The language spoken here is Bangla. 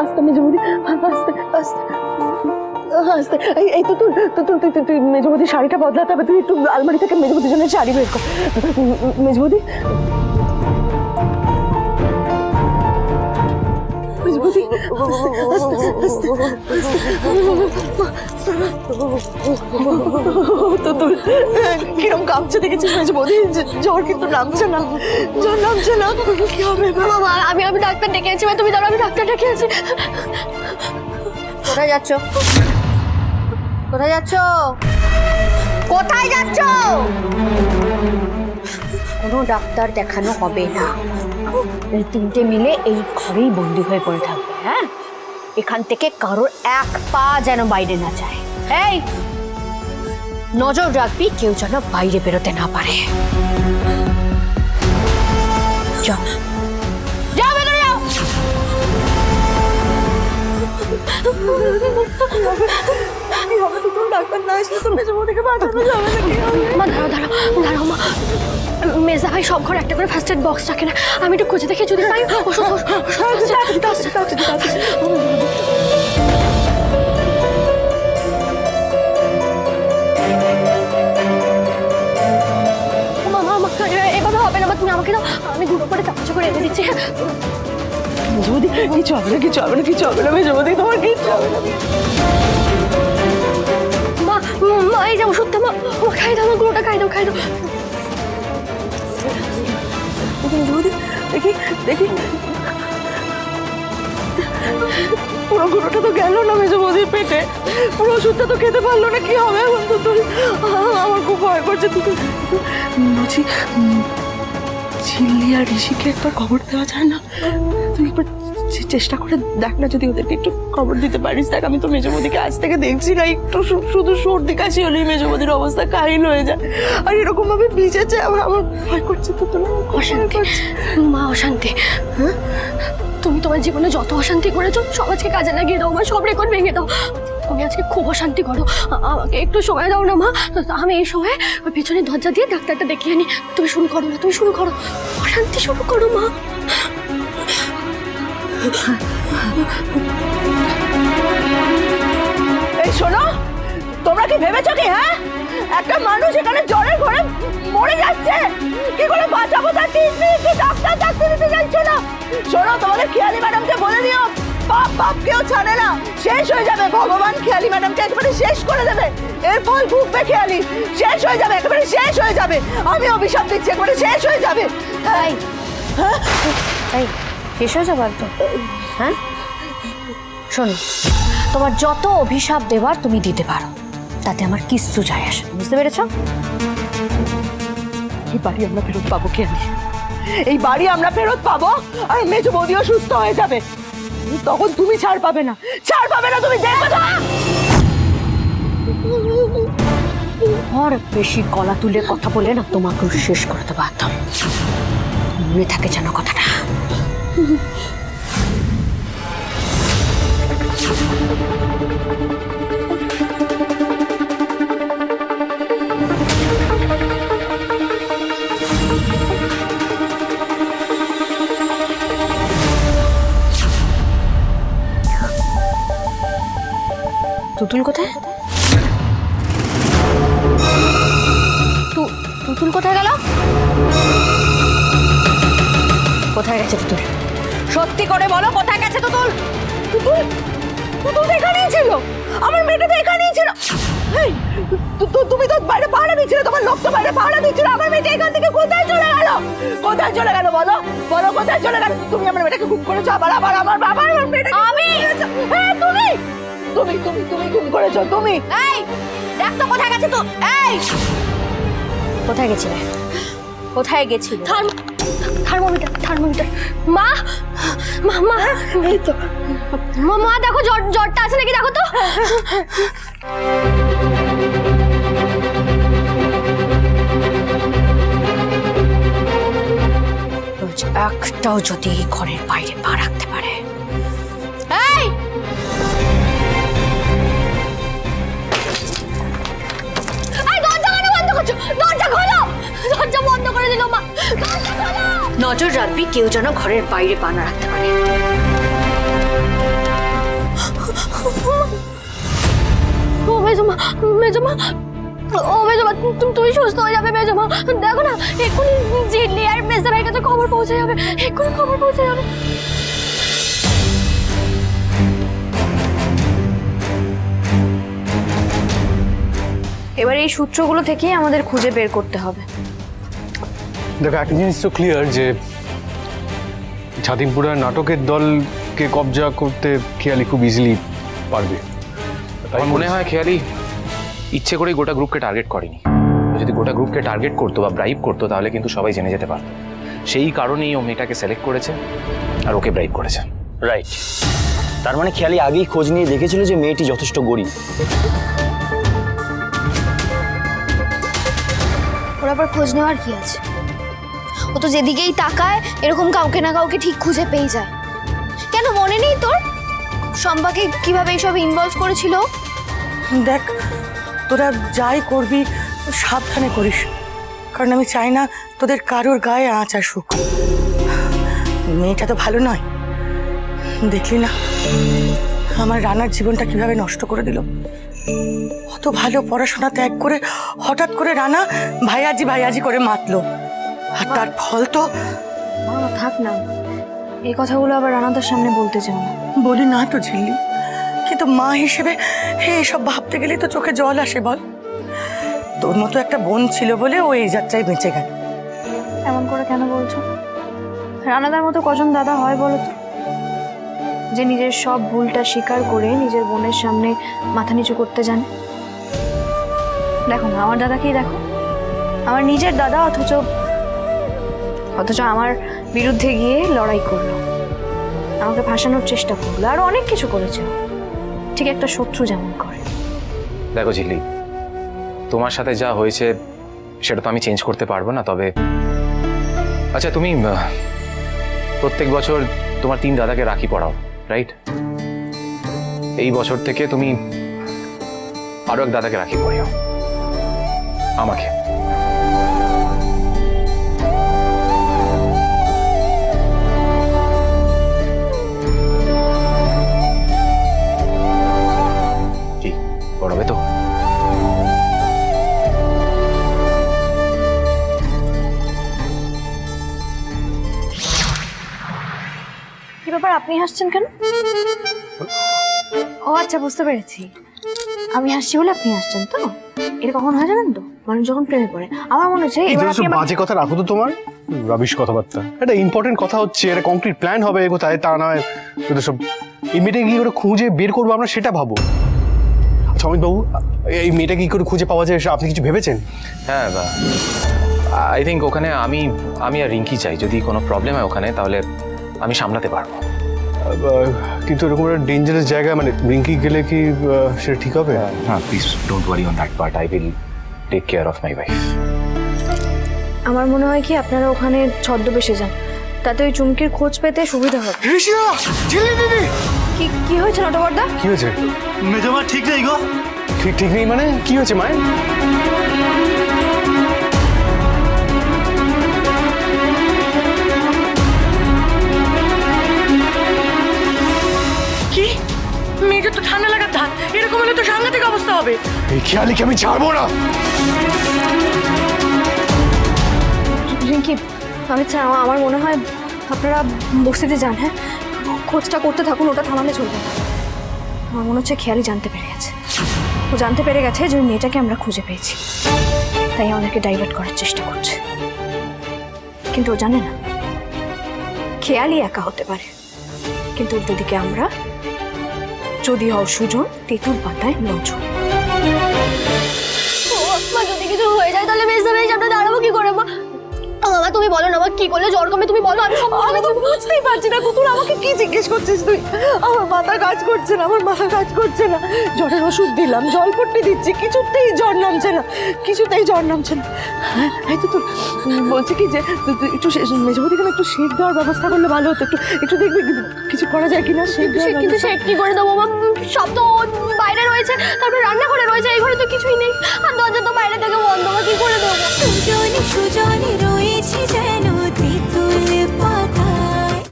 আস্তে মেজবৌদি, আস্তে আস্তে আস্তে। এই তো তুই মেজবৌদি শাড়িটা বদলাতে হবে, তুই একটু আলমারি থেকে মেজবৌদির জন্য শাড়ি বের কর। মেজবৌদি মেজবৌদি আস্তে আস্তে তো তুই কিরম কাঁপছে দেখেছিস মেজবৌদি? জ্বর কিন্তু নামছে না, জ্বর নামছে না, কি হবে? বাবা আমি ডাক্তার ডেকে আছি, তুমি দাঁড়াও, আমি ডাক্তার ডেকে আছি। কোথায় যাচ্ছ? কোথায় যাচ্ছ? কোথায় যাচ্ছ? কোনো ডাক্তার দেখানো হবে না, এই তিনটে মিলে এই ঘরেই বন্দি হয়ে পড়ে থাকবে। হ্যাঁ, এখান থেকে কারোর এক পা যেন বাইরে না যায়। এই নজর রাখবি কেউ যেন বাইরে বেরোতে না পারে। যাও যাও, ভেতরে যাও। ডাক্তার না আসলে তো মেজবৌদিকে বাঁচানো যাবে না। মা দাঁড়াও মা, মেজদা ভাই সব ঘর একটা করে ফার্স্ট এড বক্স রাখে না, আমি একটু খুঁজে দেখি যদি পাই ওষুধ। এভাবে হবে না, তুমি আমাকে দাও, আমি গুঁড়ো করে চামচে করে এনে দিচ্ছি। মেজবৌদি কিছু হবে না, কিছু হবে না, কিছু হবে না মেজবৌদি, তোমার কিচ্ছু হবে না। মা এই যে ওষুধটা, মা খাই দাও, গুঁড়োটা খাই দাও। মেজবৌদি দেখি দেখি, পুরো গুঁড়োটা তো গেল না মেজবৌদির পেটে, পুরো ওষুধটা তো খেতে পারলো না, কি হবে এখন? তো তুই, আমার খুব ভয় করছে। তুই বলছি ঝিল্লি আর ঋষিকে একবার খবর দেওয়া যায় না? তুই একবার চেষ্টা করে দেখ না, যদি ওদেরকে একটু খবর দিতে পারিস। দেখ আমি তো মেজবৌদিকে আজ থেকে দেখছি না, একটু শুধু সর্দি কাশি হলেই মেজবৌদির অবস্থা কাহিল হয়ে যায়, আর এরকম ভাবে ভিজেছে, আমার ভয় করছে। তো তোর অশান্তি মা, অশান্তি। হ্যাঁ, তুমি তোমার জীবনে যত অশান্তি করেছো সব আজকে কাজে লাগিয়ে দাও মা, সব রেকর্ড ভেঙে দাও। তুমি আজকে খুব অশান্তি করো, আমাকে একটু সময় দাও না মা। আমি এই সময় ওই পেছনের দরজা দিয়ে ডাক্তারটা দেখিয়ে আনি। তুমি শুরু করো না, তুমি শুরু করো, অশান্তি শুরু করো মা। এই শোনো, তোমরা কি ভেবেছো কি? হ্যাঁ, একটা মানুষ এখানে জ্বরের ঘরে মরে যাচ্ছে, কি করে বাঁচাবো তার ঠিক নেই, কি ডাক্তার দিতে যাচ্ছ না? শোনো, তোমাদের খেয়ালি ম্যাডামকে বলে দিও, পাপ কেউ ছাড়ে না, শেষ হয়ে যাবে। ভগবান খেয়ালি ম্যাডামকে একেবারে শেষ করে দেবে, এর ফল ভুগবে খেয়ালি, শেষ হয়ে যাবে, একেবারে শেষ হয়ে যাবে। আমি অভিশাপ দিচ্ছি, একেবারে শেষ হয়ে যাবে। তাই তাই শেষ হয়ে যাবার তো? হ্যাঁ শোনো, তোমার যত অভিশাপ দেবার তুমি দিতে পারো, তাতে আমার কিচ্ছু যায় আসে, বুঝতে পেরেছ? এই বাড়ি আমরা ফেরত পাবো খেয়ালি, এই বাড়ি আমরা ফেরত পাবো, আর মেজবৌদিও সুস্থ হয়ে যাবে। তখন তুমি ছাড় পাবে না, ছাড় পাবে না, তুমি দেখবে না। আর বেশি গলা তুলে কথা বলে না তোমাকে শেষ করে দেবো একদম, মনে থাকে যেন কথাটা। তুতুল কোথায়? তুতুল কোথায় গেল? কোথায় গেছে তুতুল? সত্যি করে বলো, কোথায় গেছে তুতুল? তুতুল এখানেই ছিল, আমার মেয়েটা তো এখানেই ছিল। তুমি তো বাইরে পাহারা দিচ্ছিলে, তোমার লোক তো বাইরে পাহারা দিচ্ছিল, আমার মেয়েটা এখান থেকে কোথায় চলে গেল? কোথায় চলে গেল বলো, বলো কোথায় চলে গেল? তুমি আমার মেয়েটাকে গুম করেছো, আবার আমার মেয়েটাকে আমি? হ্যাঁ তুমি তুমি তুমি তুমি গুম করেছো তুমি। এই দেখ তো কোথায় গেছে তো, এই কোথায় গেছিলে? কোথায় গেছিলে? থার্মোমিটার। মা এই তো মা, দেখো জ্বরটা আছে নাকি, দেখো তো। একটাও যদি এই ঘরের বাইরে পা রাখতে পারে। এই দরজা খোলো, দরজা বন্ধ করে দিল মা, দরজা খোলো। নজর রাখবি কেউ যেন ঘরের বাইরে পা না রাখতে পারে। মেজমা, ও মেজমা, তুমি সুস্থ হয়ে যাবে মেজমা। দেখো না এক্ষুনি জিল্লি আর মেজদার কাছে খবর পৌঁছে যাবে, এক্ষুনি খবর পৌঁছে যাবে। এবার এই সূত্রগুলো থেকেই আমাদের খুঁজে বের করতে হবে। দেখো একটা জিনিস তো ক্লিয়ার যে ছাতিমপুরার নাটকের দলকে কবজা করতে খেয়ালি খুব ইজিলি পারবে। আমার মনে হয় খেয়ালি ইচ্ছে করেই গোটা গ্রুপকে টার্গেট করেনি। যদি গোটা গ্রুপকে টার্গেট করতো বা ব্রাইব করতো তাহলে কিন্তু সবাই জেনে যেতে পারতো। সেই কারণেই ও মেয়েটাকে সিলেক্ট করেছে আর ওকে ব্রাইব করেছে। রাইট, তার মানে খেয়ালি আগেই খোঁজ নিয়ে দেখেছিল যে মেয়েটি যথেষ্ট গরিব। ওর আবার খোঁজ নেওয়ার কি আছে? ও তো যেদিকেই তাকায় এরকম কাউকে না কাউকে ঠিক খুঁজে পেয়ে যায়। কেন মনে নেই তোর শম্পাকে কিভাবে এইসব ইনভলভ করেছিল? দেখ, তোরা যাই করবি সাবধানে করিস, কারণ আমি চাই না তোদের কারোর গায়ে আঁচ আসুক। মেয়েটা তো ভালো নয়, দেখলি না আমার রানার জীবনটা কিভাবে নষ্ট করে দিল। অত ভালো পড়াশোনা ত্যাগ করে হঠাৎ করে রানা ভাইয়াজি ভাইয়াজি করে মাতলো, আর তার ফল তো। থাক না, এই কথাগুলো আবার রানাদার সামনে বলতে চাও না। বলি না তো ঝিল্লি, কিন্তু মা হিসেবে এসব ভাবতে গেলে তো চোখে জল আসে। বল, তোর মতো একটা বোন ছিল বলে ও এই যাত্রায় বেঁচে গেল। এমন করে কেন বলছো? রানাদার মতো কজন দাদা হয় বলো তো, যে নিজের সব ভুলটা স্বীকার করে নিজের বোনের সামনে মাথা নিচু করতে জানে? দেখো না আমার দাদাকেই দেখো, আমার নিজের দাদা, অথচ আমার বিরুদ্ধে গিয়ে লড়াই করলো, আমাকে ফাঁসানোর চেষ্টা করলো, আরো অনেক কিছু করেছে। ঠিক একটা শত্রু যেমন করে। দেখো ঝিল্লি, তোমার সাথে যা হয়েছে সেটা তো আমি চেঞ্জ করতে পারবো না। তবে আচ্ছা, তুমি প্রত্যেক বছর তোমার 3 দাদাকে রাখি পড়াও, রাইট? এই বছর থেকে তুমি আরো এক দাদাকে রাখি পড়াও, আমাকে। কি পড়াবে তো? কি ব্যাপার, আপনি হাসছেন কেন? ও আচ্ছা, বুঝতে পেরেছি, আমি হাসছি বলে আপনি হাসছেন তো। এটা কখন হয় জানেন তো, মানুষ যখন প্রেমে পড়ে। আমার মনে হচ্ছে এবার আপনি বাজে কথা রাখো তো, তোমার রাবিশ কথাবার্তা। একটা ইম্পর্টেন্ট কথা হচ্ছে, একটা কমপ্লিট প্ল্যান হবে কোথায়, তা নয় তো সব এই মেয়েটাকে কি করে খুঁজে বের করবো আমরা সেটা ভাবো। আচ্ছা অমিত বাবু, এই মেয়েটা কি করে খুঁজে পাওয়া যায় আপনি কিছু ভেবেছেন? হ্যাঁ, আই থিঙ্ক ওখানে আমি আর রিঙ্কি চাই। যদি কোনো প্রবলেম হয় ওখানে তাহলে আমি সামলাতে পারবো। কিন্তু এরকম একটা ডেঞ্জারাস জায়গা, মানে রিঙ্কি গেলে কি সেটা ঠিক হবে? হ্যাঁ, please don't worry on that part. I will take care of my wife. আমার মনে হয় কি আপনারা ওখানে ছদ্মবেশে যান, তাতে ওই চুমকির খোঁজ পেতে সুবিধা হবে। কি হয়েছে নটবরদা? কি হয়েছে? মেজমা ঠিক নেই গো। ঠিক নেই মানে কি হয়েছে মায়ের? কি, মেয়েটা তো ঠান্ডা লাগার ধান, এরকম হলে তো সাংঘাতিক অবস্থা হবে। এই খেয়ালিকে আমি ছাড়বো না। রিঙ্কি, আমার মনে হয় আপনারা বস্তিতে যান। হ্যাঁ, খোঁজটা করতে থাকুন, ওটা থামালে চলবে না। আমার মনে হচ্ছে খেয়ালি জানতে পেরে গেছে, ও জানতে পেরে গেছে যে ওই মেয়েটাকে আমরা খুঁজে পেয়েছি, তাই আমাদেরকে ডাইভার্ট করার চেষ্টা করছে। কিন্তু ও জানে না খেয়ালি একা হতে পারে, কিন্তু উল্টো দিকে আমরা যদি হও সুজন, তেঁতুল পাতায় নজর। যদি কিছু হয়ে যায় তাহলে মেজদা ভাইয়ের সামনে দাঁড়াবো কি করে? মামা তুমি বলো না, আমার কি করলে জ্বর কমে তুমি বলো। আমি তো বুঝতেই পারছি না, তুই আমাকে কি জিজ্ঞেস করছিস? তুই আমার মাথা কাজ করছে না, আমার মাথা কাজ করছে না। জ্বরের ওষুধ দিলাম, জলপট্টি দিচ্ছি, কিছুতেই জ্বর নামছে না, কিছুতেই জ্বর নামছে না। হ্যাঁ, এই তো তোর বলছি কি যে তুই একটু মেজবদিকে একটু শেক দেওয়ার ব্যবস্থা করলে ভালো হতো। একটু দেখবি কিছু করা যায় কিনা। কিন্তু সেট কি করে দেবো? সব তো বাইরে রয়েছে, তারপর রান্নাঘরে রয়েছে, এই ঘরে তো কিছুই নেই, আর দরজা তো বাইরে থেকে বন্ধ, কি করে দেবো? সুজনি সুজনি রয়েছে যেন